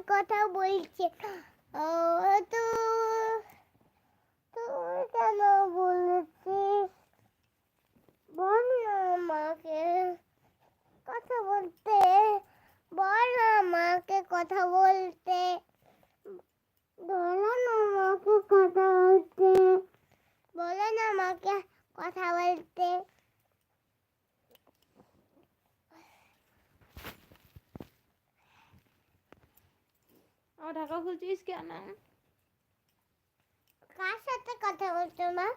কথা বলছে। ও তো তুই কেন বলছিস? বল না আমাকে কথা বলতে, বল না আমাকে কথা বলতে, বলো না আমাকে কথা বলতে, বলো না আমাকে কথা বলতে। আমার ঢাকা খুলছিস কেন? কার সাথে কথা বলছো মা?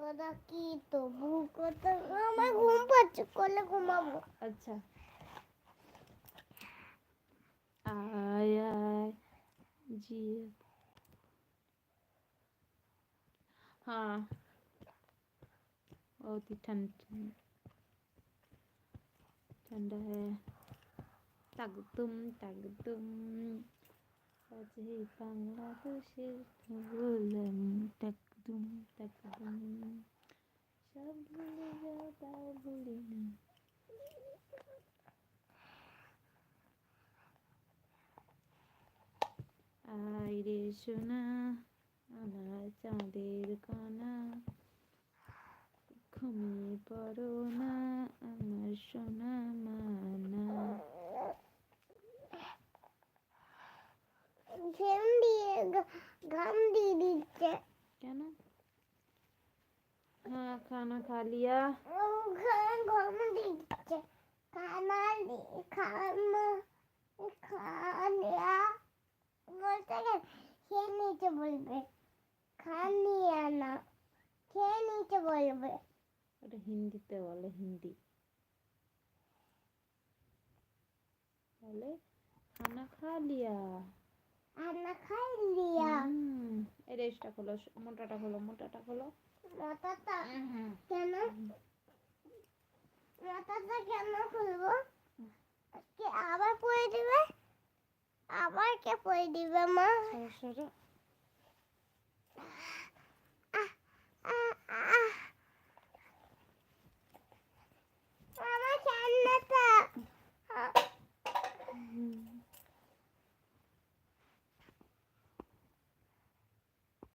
কথা কি তবু কথা, আমার ঘুম পাচ্ছে, কোলে ঘুমাবো। আচ্ছা আয় আয় জি हाँ बहुत ही ठंडा है तागतुम अजय बांग्लादेशेर বললাম তাকদুম সব ভুলে যাও তাও ভুলি না। আয় রে সোনা আমার চাঁদের কণা, ঘুমিয়ে পড়ো না আমার সোনা মানা। घाम দিয়ে দিচ্ছে কেন? हाँ खाना खा लिया? घाम দিচ্ছে, खाना खाना खाना বলতে গেলে খেয়ে নিতে বলবে, খানি আনা খেয়ে নিতে বলবে। ওটা হিন্দিতে বলে, হিন্দি বলে খানা খা লিয়া। খানা খাই লিয়া। এই রেসটা খোলো, মোটাটা খোলো, মোটাটা খোলো। মাথাটা কেন, মাথাটা কেন খুলবো? কে আবার পরে দিবে? আবার কে পরে দিবে মা? সরো সরো।